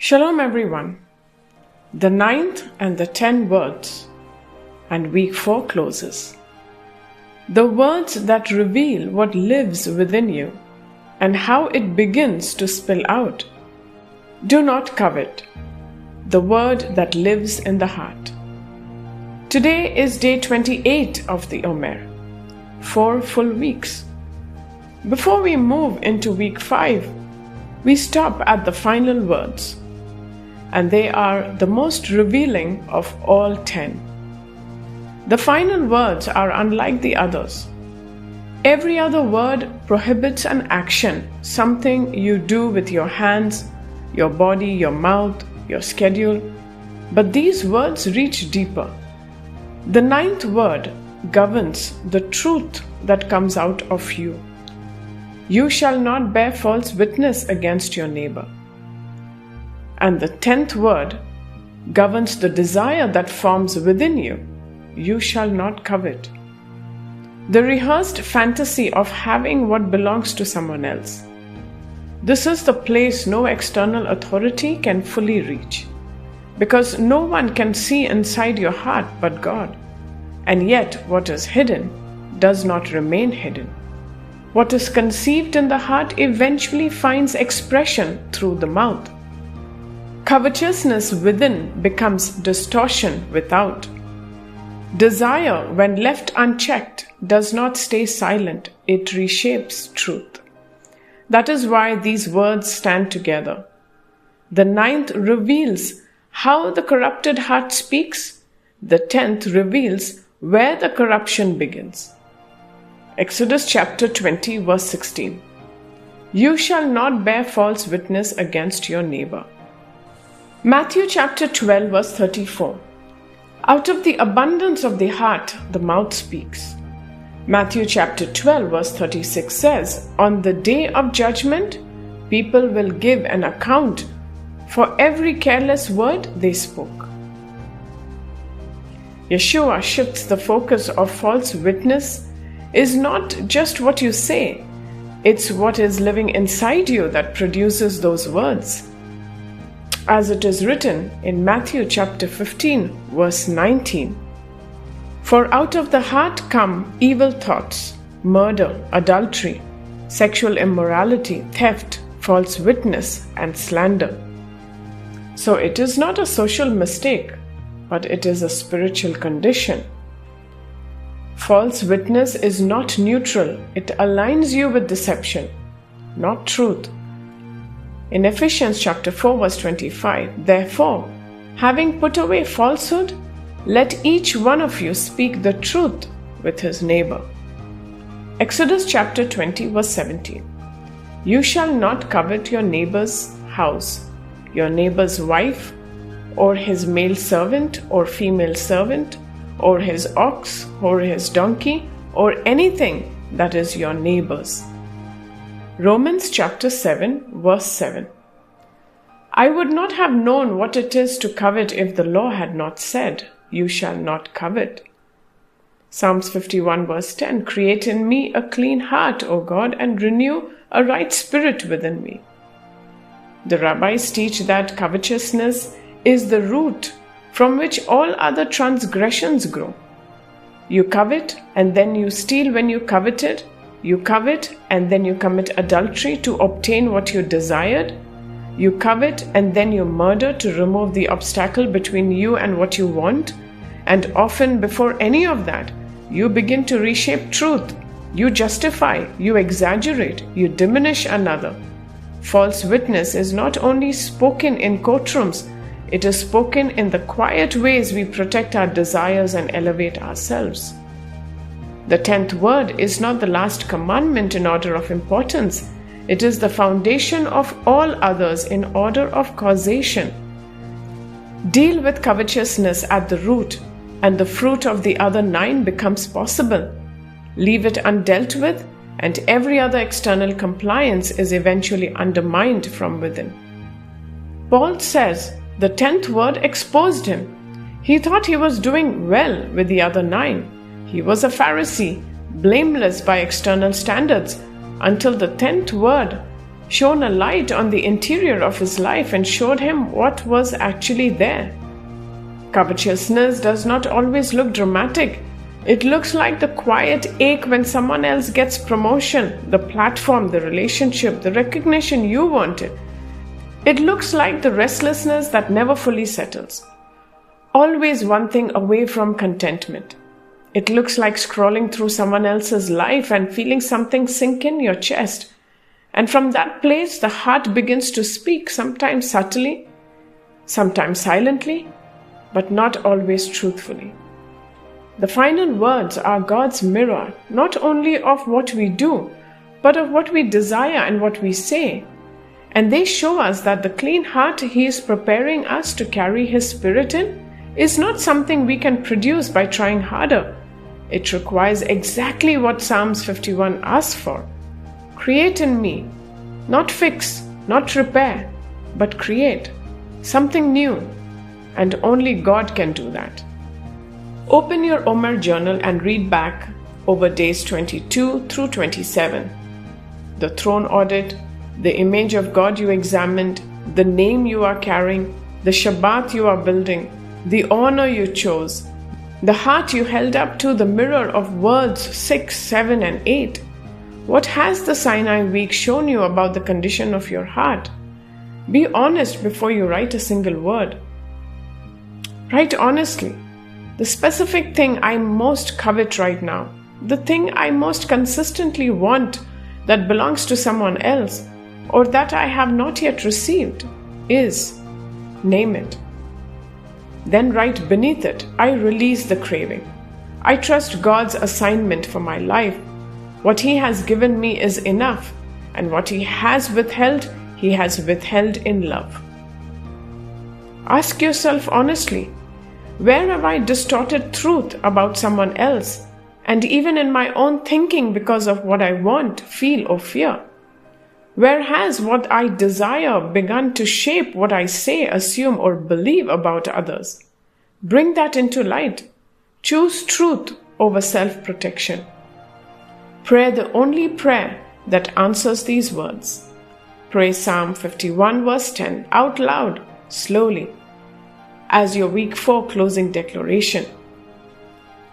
Shalom everyone. The 9th and the 10 words, and week 4 closes. The words that reveal what lives within you and how it begins to spill out. Do not covet. The word that lives in the heart. Today is day 28 of the Omer. 4 full weeks. Before we move into week 5, we stop at the final words. And they are the most revealing of all 10. The final words are unlike the others. Every other word prohibits an action, something you do with your hands, your body, your mouth, your schedule. But these words reach deeper. The 9th word governs the truth that comes out of you. You shall not bear false witness against your neighbor. And the 10th word governs the desire that forms within you. You shall not covet. The rehearsed fantasy of having what belongs to someone else. This is the place no external authority can fully reach, because no one can see inside your heart but God. And yet what is hidden does not remain hidden. What is conceived in the heart eventually finds expression through the mouth. Covetousness within becomes distortion without. Desire, when left unchecked, does not stay silent, it reshapes truth. That is why these words stand together. The 9th reveals how the corrupted heart speaks, the 10th reveals where the corruption begins. Exodus chapter 20 verse 16. You shall not bear false witness against your neighbor. Matthew chapter 12 verse 34. Out of the abundance of the heart, the mouth speaks. Matthew chapter 12 verse 36 says, on the day of judgment, people will give an account for every careless word they spoke. Yeshua shifts the focus of false witness is not just what you say, it's what is living inside you that produces those words. As it is written in Matthew chapter 15 verse 19. For out of the heart come evil thoughts, murder, adultery, sexual immorality, theft, false witness, and slander. So it is not a social mistake, but it is a spiritual condition. False witness is not neutral, it aligns you with deception, not truth. In Ephesians chapter 4 verse 25, therefore, having put away falsehood, let each one of you speak the truth with his neighbor. Exodus chapter 20 verse 17, you shall not covet your neighbor's house, your neighbor's wife, or his male servant or female servant, or his ox, or his donkey, or anything that is your neighbor's. Romans chapter 7 verse 7. I would not have known what it is to covet if the law had not said, you shall not covet. Psalms 51 verse 10. Create in me a clean heart, O God, and renew a right spirit within me. The rabbis teach that covetousness is the root from which all other transgressions grow. You covet and then you steal when you coveted. You covet and then you commit adultery to obtain what you desired. You covet and then you murder to remove the obstacle between you and what you want. And often before any of that, you begin to reshape truth. You justify, you exaggerate, you diminish another. False witness is not only spoken in courtrooms, it is spoken in the quiet ways we protect our desires and elevate ourselves. The 10th word is not the last commandment in order of importance. It is the foundation of all others in order of causation. Deal with covetousness at the root, and the fruit of the other 9 becomes possible. Leave it undealt with, and every other external compliance is eventually undermined from within. Paul says the 10th word exposed him. He thought he was doing well with the other 9. He was a Pharisee, blameless by external standards, until the 10th word shone a light on the interior of his life and showed him what was actually there. Covetousness does not always look dramatic. It looks like the quiet ache when someone else gets promotion, the platform, the relationship, the recognition you wanted. It looks like the restlessness that never fully settles, always one thing away from contentment. It looks like scrolling through someone else's life and feeling something sink in your chest. And from that place, the heart begins to speak, sometimes subtly, sometimes silently, but not always truthfully. The final words are God's mirror, not only of what we do, but of what we desire and what we say. And they show us that the clean heart He is preparing us to carry His Spirit in is not something we can produce by trying harder. It requires exactly what Psalms 51 asks for. Create in me, not fix, not repair, but create something new. And only God can do that. Open your Omer journal and read back over days 22 through 27. The throne audit, the image of God you examined, the name you are carrying, the Shabbat you are building, the honor you chose, the heart you held up to the mirror of words 6, 7, and 8. What has the Sinai week shown you about the condition of your heart? Be honest before you write a single word. Write honestly. The specific thing I most covet right now, the thing I most consistently want that belongs to someone else, or that I have not yet received, is, name it. Then write beneath it, I release the craving. I trust God's assignment for my life. What He has given me is enough, and what He has withheld in love. Ask yourself honestly, where have I distorted truth about someone else, and even in my own thinking because of what I want, feel, or fear? Where has what I desire begun to shape what I say, assume, or believe about others? Bring that into light. Choose truth over self-protection. Pray the only prayer that answers these words. Pray Psalm 51 verse 10 out loud, slowly, as your week 4 closing declaration.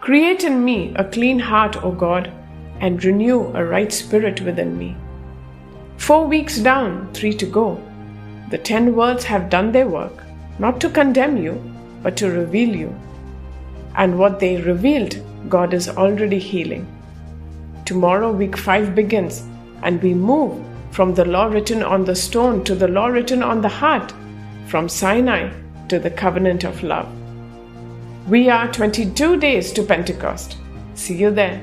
Create in me a clean heart, O God, and renew a right spirit within me. 4 weeks down, 3 to go. The 10 words have done their work, not to condemn you, but to reveal you. And what they revealed, God is already healing. Tomorrow, week 5 begins, and we move from the law written on the stone to the law written on the heart, from Sinai to the covenant of love. We are 22 days to Pentecost. See you there.